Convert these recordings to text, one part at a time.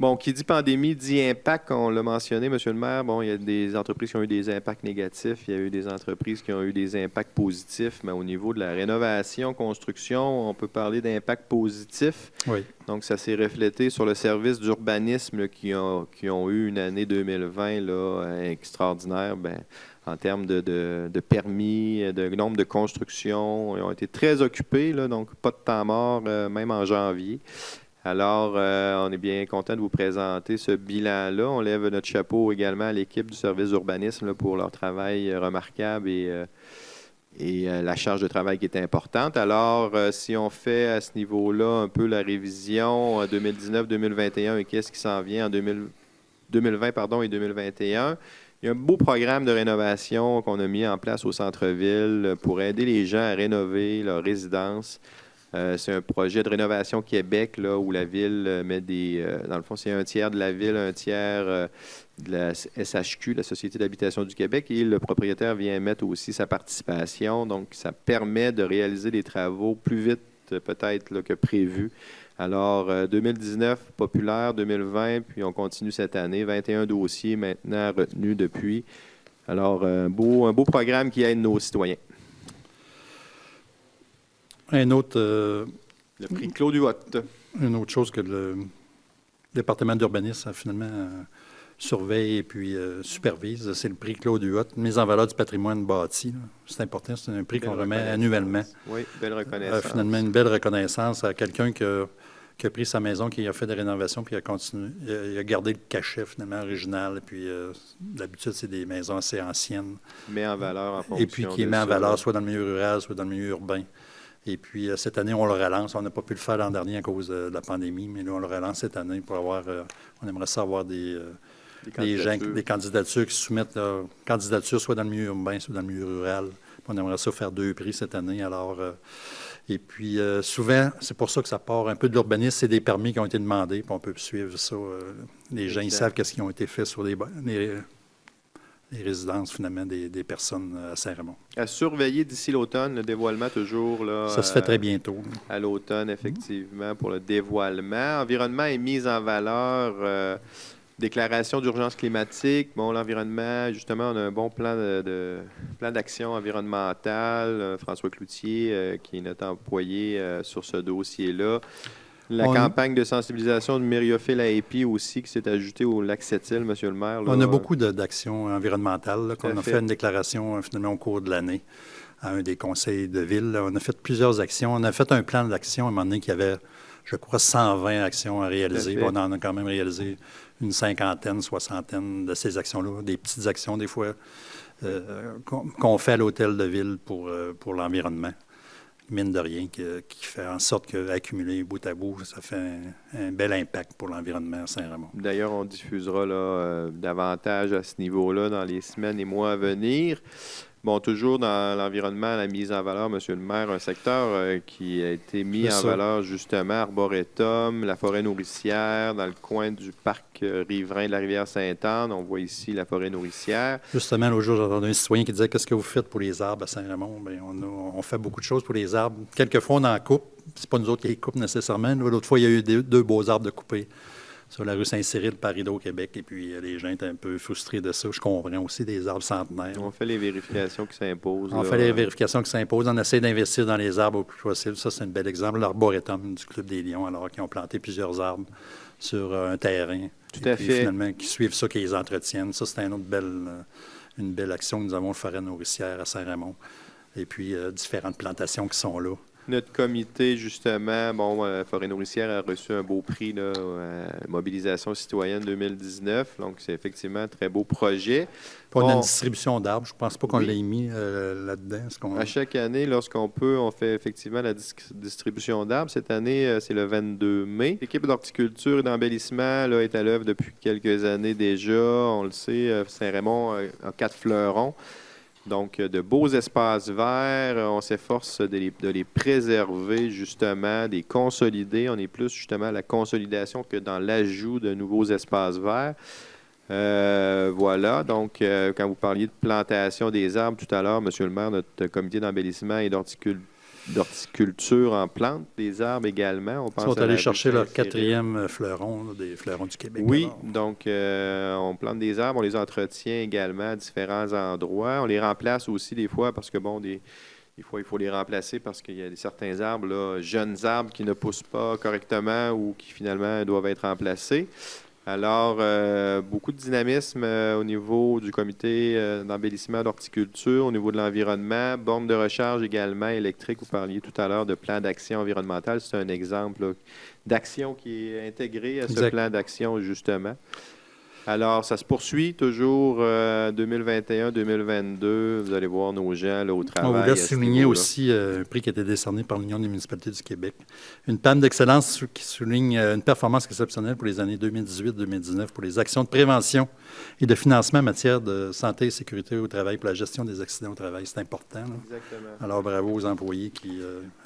Bon, qui dit pandémie dit impact, on l'a mentionné, M. le maire. Bon, il y a des entreprises qui ont eu des impacts négatifs, il y a eu des entreprises qui ont eu des impacts positifs, mais au niveau de la rénovation, construction, on peut parler d'impact positif. Oui. Donc, ça s'est reflété sur le service d'urbanisme là, qui ont eu une année 2020 là, extraordinaire. Bien, en termes de permis, de nombre de constructions, ils ont été très occupés, là, donc pas de temps mort, même en janvier. Alors, on est bien content de vous présenter ce bilan-là. On lève notre chapeau également à l'équipe du service d'urbanisme là, pour leur travail remarquable et la charge de travail qui est importante. Alors, si on fait à ce niveau-là un peu la révision 2019-2021 et qu'est-ce qui s'en vient en 2020 et 2021, il y a un beau programme de rénovation qu'on a mis en place au centre-ville pour aider les gens à rénover leur résidence. C'est un projet de rénovation Québec là, où la ville met des... dans le fond, c'est un tiers de la ville, un tiers de la SHQ, la Société d'habitation du Québec, et le propriétaire vient mettre aussi sa participation. Donc, ça permet de réaliser les travaux plus vite peut-être là, que prévu. Alors, 2019, populaire, 2020, puis on continue cette année. 21 dossiers maintenant retenus depuis. Alors, un beau programme qui aide nos citoyens. Un autre, le prix Claude Huot. Une autre chose que le département d'urbanisme a finalement surveille et puis supervise, c'est le prix Claude Huot, mise en valeur du patrimoine bâti. C'est important, c'est un prix qu'on remet annuellement. Oui, belle reconnaissance. Finalement, une belle reconnaissance à quelqu'un qui a pris sa maison, qui a fait des rénovations, puis il a continué. Il a gardé le cachet, finalement, original. Puis, d'habitude, c'est des maisons assez anciennes. Met en valeur en fonction. Et puis, qui met en valeur soit dans le milieu rural, soit dans le milieu urbain. Et puis, cette année, on le relance. On n'a pas pu le faire l'an dernier à cause de la pandémie, mais là, on le relance cette année pour avoir... on aimerait savoir des candidatures qui soumettent leur candidature soit dans le milieu urbain, soit dans le milieu rural. On aimerait ça faire 2 prix cette année. Alors, et puis, souvent, c'est pour ça que ça part un peu de l'urbanisme, c'est des permis qui ont été demandés, puis on peut suivre ça. Les gens, ils savent qu'est-ce qui ont été fait sur les résidences, finalement, des personnes à Saint-Raymond. À surveiller d'ici l'automne, le dévoilement toujours. Là, ça se fait très bientôt. À l'automne, effectivement, pour le dévoilement. Environnement est mis en valeur. Déclaration d'urgence climatique. Bon, l'environnement, justement, on a un bon plan d'action environnementale. François Cloutier, qui est notre employé sur ce dossier-là. La campagne de sensibilisation de Mériophile à Épi aussi, qui s'est ajoutée au lac Sept-Îles, M. le maire. Là, on a beaucoup d'actions environnementales là, qu'on a fait une déclaration finalement au cours de l'année à un des conseils de ville. Là. On a fait plusieurs actions. On a fait un plan d'action à un moment donné qui avait, je crois, 120 actions à réaliser. On en a quand même réalisé une 50aine, 60aine de ces actions-là, des petites actions des fois qu'on fait à l'hôtel de ville pour l'environnement. Mine de rien, qui fait en sorte qu'accumuler bout à bout, ça fait un bel impact pour l'environnement à Saint-Raymond. D'ailleurs, on diffusera là, davantage à ce niveau-là dans les semaines et mois à venir. Bon, toujours dans l'environnement, la mise en valeur, M. le maire, un secteur qui a été mis en valeur justement, Arboretum, la forêt nourricière, dans le coin du parc riverain de la rivière Sainte-Anne. On voit ici la forêt nourricière. Justement, l'autre jour, j'entendais un citoyen qui disait « Qu'est-ce que vous faites pour les arbres à Saint-Raymond? » Bien, on fait beaucoup de choses pour les arbres. Quelquefois, on en coupe. C'est pas nous autres qui les coupent nécessairement. L'autre fois, il y a eu 2 beaux arbres de couper sur la rue Saint-Cyril, par Rideau, Québec. Et puis, les gens étaient un peu frustrés de ça. Je comprends aussi des arbres centenaires. On fait les vérifications qui s'imposent. On fait les vérifications qui s'imposent. On essaie d'investir dans les arbres au plus possible. Ça, c'est un bel exemple. L'Arboretum du Club des Lions, alors qu'ils ont planté plusieurs arbres sur un terrain. Tout à fait. Finalement, qui suivent ça, qui les entretiennent. Ça, c'est une belle action que nous avons, le forêt nourricière à Saint-Raymond. Et puis, différentes plantations qui sont là. Notre comité, justement, Forêt nourricière a reçu un beau prix, là, Mobilisation citoyenne 2019. Donc, c'est effectivement un très beau projet. On a une distribution d'arbres. Je ne pense pas qu'on l'ait mis là-dedans. À chaque année, lorsqu'on peut, on fait effectivement la distribution d'arbres. Cette année, c'est le 22 mai. L'équipe d'horticulture et d'embellissement là, est à l'œuvre depuis quelques années déjà. On le sait, Saint-Raymond a 4 fleurons. Donc, de beaux espaces verts, on s'efforce de les préserver, justement, de les consolider. On est plus, justement, à la consolidation que dans l'ajout de nouveaux espaces verts. Voilà. Donc, quand vous parliez de plantation des arbres tout à l'heure, M. le maire, notre comité d'embellissement et d'horticulture en plantes, des arbres également. Ils sont allés chercher leur 4e fleuron, là, des fleurons du Québec. Oui, donc on plante des arbres, on les entretient également à différents endroits. On les remplace aussi des fois parce que, bon, des fois, il faut les remplacer parce qu'il y a certains arbres, là, jeunes arbres qui ne poussent pas correctement ou qui finalement doivent être remplacés. Alors, beaucoup de dynamisme au niveau du comité d'embellissement d'horticulture, au niveau de l'environnement, bornes de recharge également électriques. Vous parliez tout à l'heure de plan d'action environnementale. C'est un exemple là, d'action qui est intégré à ce plan d'action, justement. Alors, ça se poursuit toujours 2021-2022. Vous allez voir nos gens là, au travail. On voulait souligner aussi un prix qui a été décerné par l'Union des municipalités du Québec. Une palme d'excellence qui souligne une performance exceptionnelle pour les années 2018-2019 pour les actions de prévention et de financement en matière de santé et sécurité au travail pour la gestion des accidents au travail. C'est important. Là. Exactement. Alors, bravo aux employés qui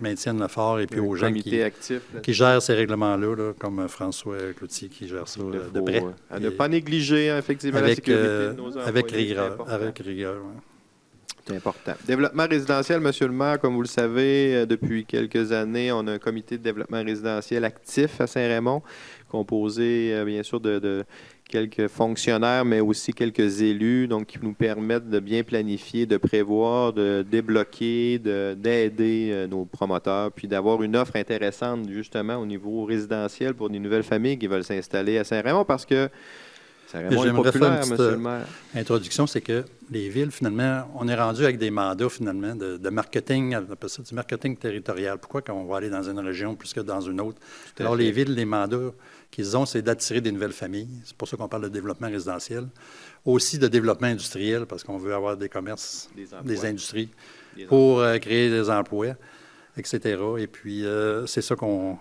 maintiennent l'effort et puis aux gens qui gèrent ces règlements-là, là, comme François Cloutier qui gère ça de près. À ne pas négliger, effectivement, la sécurité de nos employés. Avec rigueur. Ouais. C'est important. Développement résidentiel, Monsieur le maire, comme vous le savez, depuis quelques années, on a un comité de développement résidentiel actif à Saint-Raymond, composé, bien sûr, de quelques fonctionnaires, mais aussi quelques élus, donc qui nous permettent de bien planifier, de prévoir, de débloquer, d'aider nos promoteurs, puis d'avoir une offre intéressante, justement, au niveau résidentiel pour des nouvelles familles qui veulent s'installer à Saint-Raymond, parce que j'aimerais faire une petite introduction, c'est que les villes, finalement, on est rendu avec des mandats, finalement, de marketing, on appelle ça du marketing territorial. Pourquoi qu'on va aller dans une région plus que dans une autre? Alors, les villes, les mandats qu'ils ont, c'est d'attirer des nouvelles familles. C'est pour ça qu'on parle de développement résidentiel. Aussi de développement industriel, parce qu'on veut avoir des commerces, des industries, pour créer des emplois, etc. Et puis, c'est ça qu'on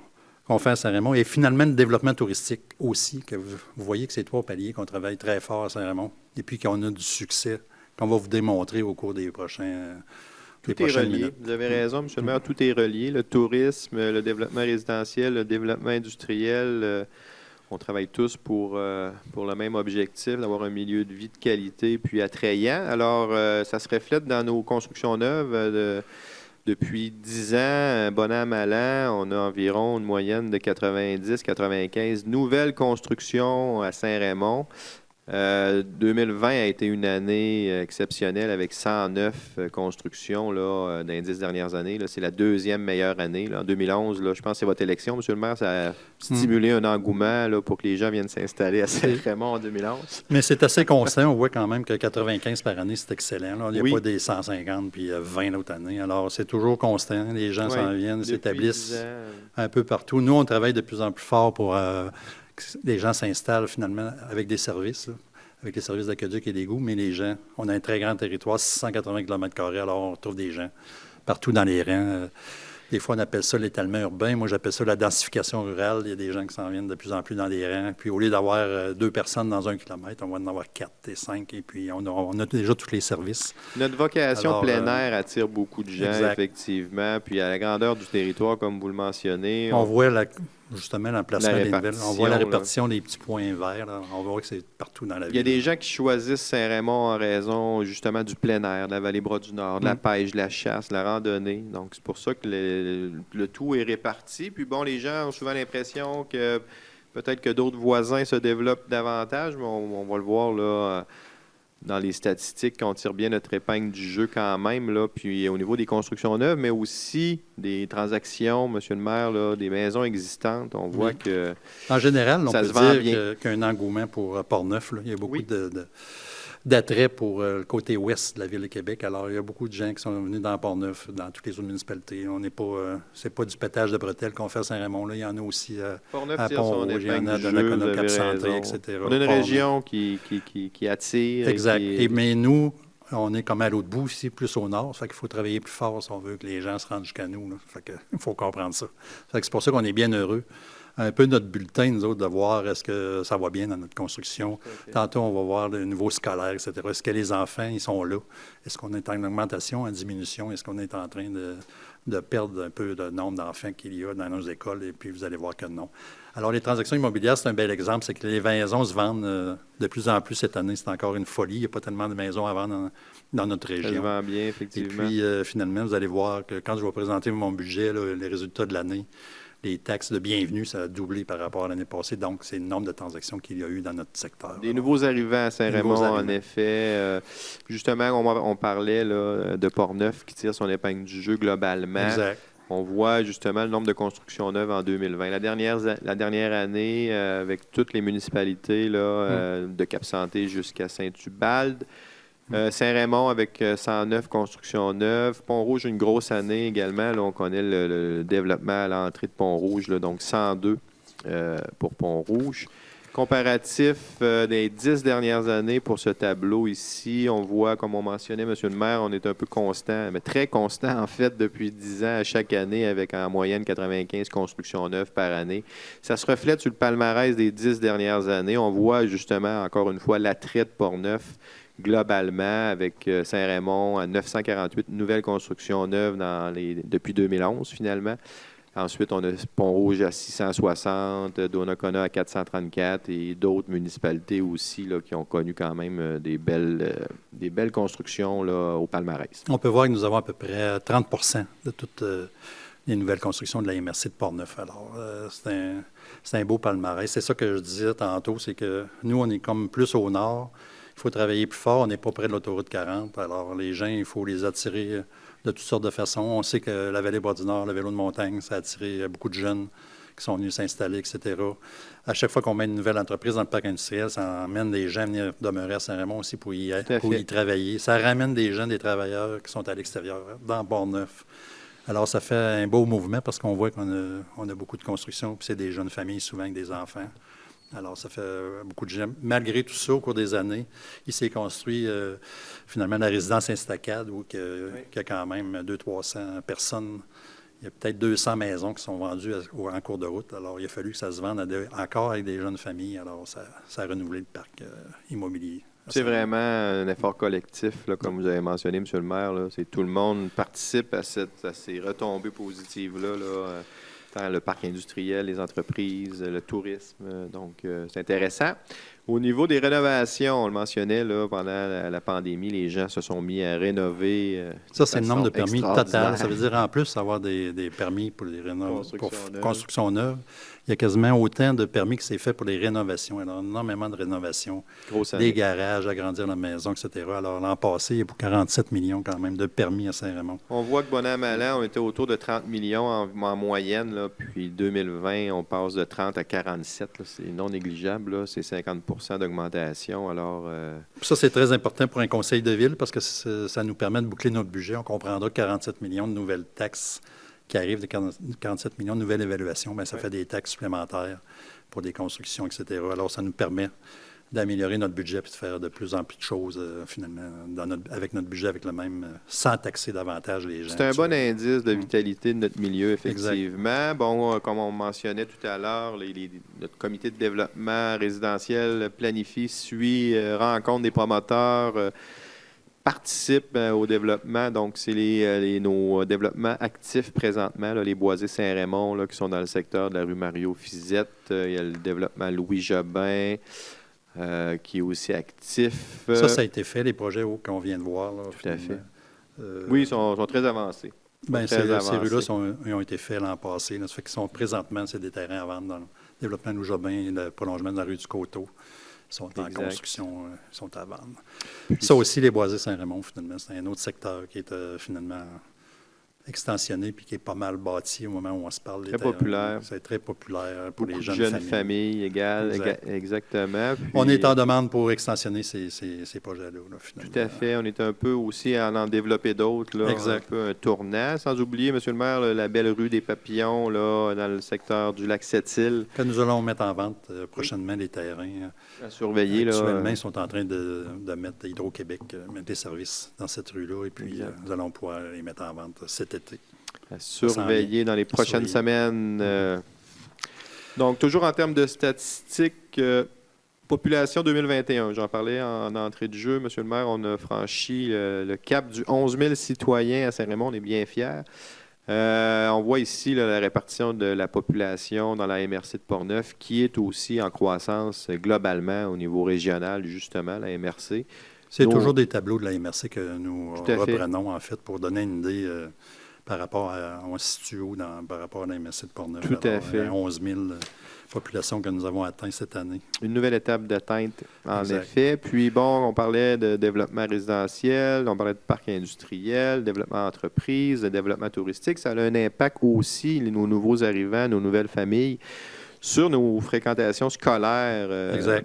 fait à Saint-Raymond. Et finalement, le développement touristique aussi, que vous voyez que c'est 3 paliers qu'on travaille très fort à Saint-Raymond et puis qu'on a du succès, qu'on va vous démontrer au cours des prochaines minutes. Vous avez raison, M. le maire, tout est relié. Le tourisme, le développement résidentiel, le développement industriel, on travaille tous pour le même objectif, d'avoir un milieu de vie de qualité puis attrayant. Alors, ça se reflète dans nos constructions neuves depuis 10 ans, bon an, mal an, on a environ une moyenne de 90-95 nouvelles constructions à Saint-Raymond. 2020 a été une année exceptionnelle avec 109 constructions là, dans les 10 dernières années. Là, c'est la 2e meilleure année. Là. En 2011, là, je pense que c'est votre élection, M. le maire, ça a stimulé un engouement là, pour que les gens viennent s'installer à Saint-Raymond en 2011. Mais c'est assez constant. On voit quand même que 95 par année, c'est excellent. Là. Il n'y a pas des 150 puis 20 l'autre année. Alors, c'est toujours constant. Les gens s'en viennent, s'établissent un peu partout. Nous, on travaille de plus en plus fort pour les gens s'installent finalement avec des services, là, avec les services d'aqueduc et d'égouts, mais les gens, on a un très grand territoire, 680 km², alors on retrouve des gens partout dans les rangs. Des fois, on appelle ça l'étalement urbain. Moi, j'appelle ça la densification rurale. Il y a des gens qui s'en viennent de plus en plus dans les rangs. Puis, au lieu d'avoir 2 personnes dans 1 kilomètre, on va en avoir 4 et 5. Et puis, on a déjà tous les services. Notre vocation plein air attire beaucoup de gens, effectivement. Puis, à la grandeur du territoire, comme vous le mentionnez. On voit justement l'emplacement des nouvelles. On voit la répartition des petits points verts. Là. On voit que c'est partout dans la ville. Il y a des gens qui choisissent Saint-Raymond en raison justement du plein air, de la Vallée-Bras-du-Nord, de la pêche, de la chasse, de la randonnée. Donc, c'est pour ça que le tout est réparti. Puis bon, les gens ont souvent l'impression que peut-être que d'autres voisins se développent davantage, mais on va le voir là dans les statistiques qu'on tire bien notre épingle du jeu quand même, là, puis au niveau des constructions neuves, mais aussi des transactions, Monsieur le maire, là, des maisons existantes, on voit que en général, on ça peut se vend dire bien. qu'il y a un engouement pour Port-Neuf. Là. Il y a beaucoup d'attrait pour le côté ouest de la Ville de Québec. Alors, il y a beaucoup de gens qui sont venus dans Port-Neuf, dans toutes les autres municipalités. On n'est pas, c'est pas du pétage de bretelles qu'on fait à Saint-Raymond. Là. Il y en a aussi à Pont-Rouge, il y en a dans la Donnacona, Cap-Centré, etc. On a une région qui attire. Exact. Mais nous, on est comme à l'autre bout ici, plus au nord. Ça fait qu'il faut travailler plus fort si on veut que les gens se rendent jusqu'à nous. Là. Ça fait qu'il faut comprendre ça. Ça fait que c'est pour ça qu'on est bien heureux un peu notre bulletin, nous autres, de voir est-ce que ça va bien dans notre construction. Okay. Tantôt, on va voir le niveau scolaire, etc. Est-ce que les enfants, ils sont là? Est-ce qu'on est en augmentation, en diminution? Est-ce qu'on est en train de perdre un peu le nombre d'enfants qu'il y a dans nos écoles? Et puis, vous allez voir que non. Alors, les transactions immobilières, c'est un bel exemple. C'est que les maisons se vendent de plus en plus cette année. C'est encore une folie. Il n'y a pas tellement de maisons à vendre dans notre région. Ça se vend bien, effectivement. Et puis, finalement, vous allez voir que quand je vais présenter mon budget, là, les résultats de l'année, les taxes de bienvenue, ça a doublé par rapport à l'année passée. Donc, c'est le nombre de transactions qu'il y a eu dans notre secteur. Des nouveaux arrivants à Saint-Raymond, en effet. Justement, on parlait là, de Portneuf qui tire son épingle du jeu globalement. Exact. On voit justement le nombre de constructions neuves en 2020. La dernière année, avec toutes les municipalités là, de Cap-Santé jusqu'à Saint-Ubalde, Saint-Raymond avec 109 constructions neuves. Pont-Rouge, une grosse année également. Là, on connaît le développement à l'entrée de Pont-Rouge, là, donc 102 pour Pont-Rouge. Comparatif des 10 dernières années pour ce tableau ici, on voit, comme on mentionnait, M. le maire, on est un peu constant, mais très constant en fait depuis 10 ans à chaque année avec en moyenne 95 constructions neuves par année. Ça se reflète sur le palmarès des 10 dernières années. On voit justement, encore une fois, l'attrait de Portneuf globalement avec Saint-Raymond à 948 nouvelles constructions neuves depuis 2011 finalement. Ensuite, on a Pont-Rouge à 660, Donnacona à 434 et d'autres municipalités aussi là, qui ont connu quand même des belles constructions là, au palmarès. On peut voir que nous avons à peu près 30 de toutes les nouvelles constructions de la MRC de Portneuf. Alors, c'est un beau palmarès. C'est ça que je disais tantôt, c'est que nous, on est comme plus au nord. Il faut travailler plus fort. On n'est pas près de l'autoroute 40. Alors, les gens, il faut les attirer de toutes sortes de façons. On sait que la vallée Bois-du-Nord, le vélo de montagne, ça a attiré beaucoup de jeunes qui sont venus s'installer, etc. À chaque fois qu'on met une nouvelle entreprise dans le parc industriel, ça amène des gens à venir demeurer à Saint-Raymond aussi pour y travailler. Ça ramène des gens, des travailleurs qui sont à l'extérieur, dans Portneuf. Alors, ça fait un beau mouvement parce qu'on voit qu'on a beaucoup de construction, puis c'est des jeunes familles, souvent avec des enfants. Alors, ça fait beaucoup de gens. Malgré tout ça, au cours des années, il s'est construit finalement la résidence Instacade où il y a quand même 200-300 personnes. Il y a peut-être 200 maisons qui sont vendues en cours de route. Alors, il a fallu que ça se vende encore avec des jeunes familles. Alors, ça a renouvelé le parc immobilier. C'est vraiment un effort collectif, là, comme vous avez mentionné, M. le maire. Là. Tout le monde participe à ces retombées positives-là. Tant le parc industriel, les entreprises, le tourisme. Donc, c'est intéressant. Au niveau des rénovations, on le mentionnait, là, pendant la pandémie, les gens se sont mis à rénover. Ça, c'est le nombre de permis total. Ça veut dire, en plus, avoir des permis pour les construction neuve. Il y a quasiment autant de permis que c'est fait pour les rénovations. Alors, énormément de rénovations, des garages, agrandir la maison, etc. Alors, l'an passé, il y a pour 47 millions quand même de permis à Saint-Raymond. On voit que bon an, mal an, on était autour de 30 millions en moyenne. Là, puis 2020, on passe de 30 à 47. Là, c'est non négligeable. Là, c'est 50 d'augmentation. Alors, ça, c'est très important pour un conseil de ville parce que ça nous permet de boucler notre budget. On comprendra que 47 millions de nouvelles taxes qui arrivent, de 47 millions de nouvelles évaluations, bien, ça fait des taxes supplémentaires pour des constructions, etc. Alors, ça nous permet d'améliorer notre budget et de faire de plus en plus de choses, finalement, avec notre budget, avec le même, sans taxer davantage les gens. C'est un bon indice de vitalité de notre milieu, effectivement. Exact. Bon, comme on mentionnait tout à l'heure, notre comité de développement résidentiel planifie, suit, rencontre des promoteurs, participe au développement. Donc, c'est nos développements actifs présentement, là, les Boisés Saint-Raymond, là, qui sont dans le secteur de la rue Mario-Fizette. Il y a le développement Louis Jobin, qui est aussi actif. Ça a été fait, les projets qu'on vient de voir. Là, tout à fait. Oui, ils sont très avancés. Bien, ces rues-là ont été faits l'an passé. Là, ça fait qu'ils sont présentement, c'est des terrains à vendre dans le développement Louis Jobin et le prolongement de la rue du Coteau. Ils sont en construction, ils sont à vendre. Puis, ça aussi, les Boisés Saint-Raymond, finalement, c'est un autre secteur qui est finalement extensionné puis qui est pas mal bâti au moment où on se parle. Très populaire. C'est très populaire pour les jeunes familles. Exactement. Puis, on est en demande pour extensionner ces projets-là, finalement. Tout à fait. On est un peu aussi à en développer d'autres, là, un peu un tournant. Sans oublier, M. le maire, la belle rue des Papillons, là, dans le secteur du lac Sept-Îles. Que nous allons mettre en vente prochainement les terrains. À surveiller. Actuellement, ils sont en train de mettre Hydro-Québec, mettre des services dans cette rue-là, et puis nous allons pouvoir les mettre en vente cet été. À surveiller dans les prochaines semaines. Donc, toujours en termes de statistiques, population 2021, j'en parlais en entrée de jeu, Monsieur le maire, on a franchi le cap du 11 000 citoyens à Saint-Raymond, on est bien fiers. On voit ici là, la répartition de la population dans la MRC de Portneuf, qui est aussi en croissance globalement au niveau régional, justement, la MRC. C'est toujours des tableaux de la MRC que nous reprenons, en fait, pour donner une idée par rapport à... On se situe où par rapport à la MRC de Portneuf? Tout à fait. 11 000 populations que nous avons atteintes cette année. Une nouvelle étape d'atteinte, en effet. Puis, bon, on parlait de développement résidentiel, on parlait de parc industriel, développement d'entreprise, de développement touristique. Ça a un impact aussi, nos nouveaux arrivants, nos nouvelles familles, sur nos fréquentations scolaires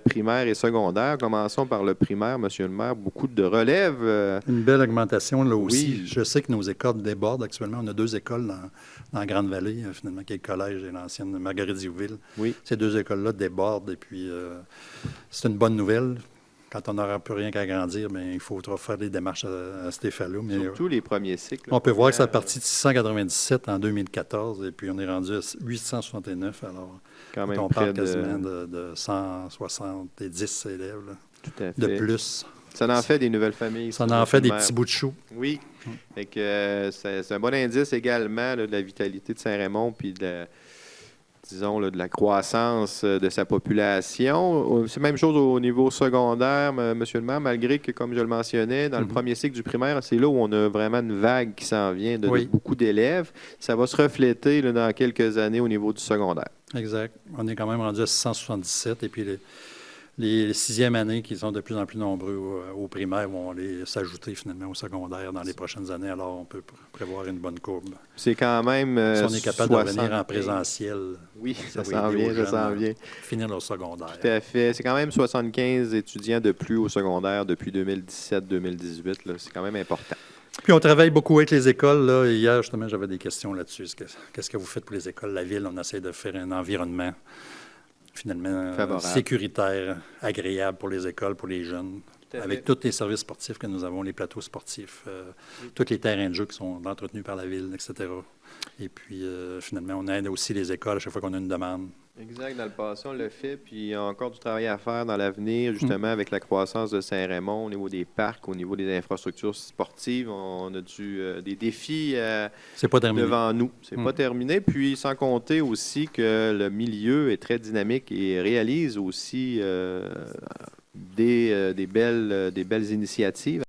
primaires et secondaires. Commençons par le primaire, Monsieur le maire. Beaucoup de relève. Une belle augmentation là aussi. Oui. Je sais que nos écoles débordent actuellement. On a 2 écoles dans la Grande-Vallée, finalement, qui est le collège et l'ancienne Marguerite-Diouville. Oui. Ces 2 écoles-là débordent et puis c'est une bonne nouvelle. Quand on n'aura plus rien qu'à grandir, bien, il faudra faire des démarches à cet effet-là. Mais surtout les premiers cycles. On peut voir que ça a parti de 697 en 2014 et puis on est rendu à 869. Alors, quand même on parle quasiment de 170 élèves là, tout à fait. de plus. Ça en fait des nouvelles familles. Ça en fait des petits bouts de chou. Oui. Fait que, c'est un bon indice également là, de la vitalité de Saint-Raymond puis disons, là, de la croissance de sa population. C'est la même chose au niveau secondaire, Monsieur le maire, malgré que, comme je le mentionnais, dans le premier cycle du primaire, c'est là où on a vraiment une vague qui s'en vient de beaucoup d'élèves. Ça va se refléter là, dans quelques années au niveau du secondaire. Exact. On est quand même rendu à 677 et puis les 6e années qui sont de plus en plus nombreux au primaire vont aller s'ajouter finalement au secondaire dans les prochaines années. Alors, on peut prévoir une bonne courbe. C'est quand même... si on est capable de revenir en présentiel. Oui, ça s'en vient. Finir leur secondaire. Tout à fait. C'est quand même 75 étudiants de plus au secondaire depuis 2017-2018. C'est quand même important. Puis on travaille beaucoup avec les écoles. Là. Hier, justement, j'avais des questions là-dessus. Qu'est-ce que vous faites pour les écoles? La ville, on essaie de faire un environnement finalement sécuritaire, agréable pour les écoles, pour les jeunes, avec tous les services sportifs que nous avons, les plateaux sportifs, tous les terrains de jeu qui sont entretenus par la ville, etc. Et puis, finalement, on aide aussi les écoles à chaque fois qu'on a une demande. Exact. Dans le passé, on le fait, puis il y a encore du travail à faire dans l'avenir, justement, avec la croissance de Saint-Raymond, au niveau des parcs, au niveau des infrastructures sportives. On a des défis devant nous. C'est pas terminé. Puis, sans compter aussi que le milieu est très dynamique et réalise aussi des belles initiatives.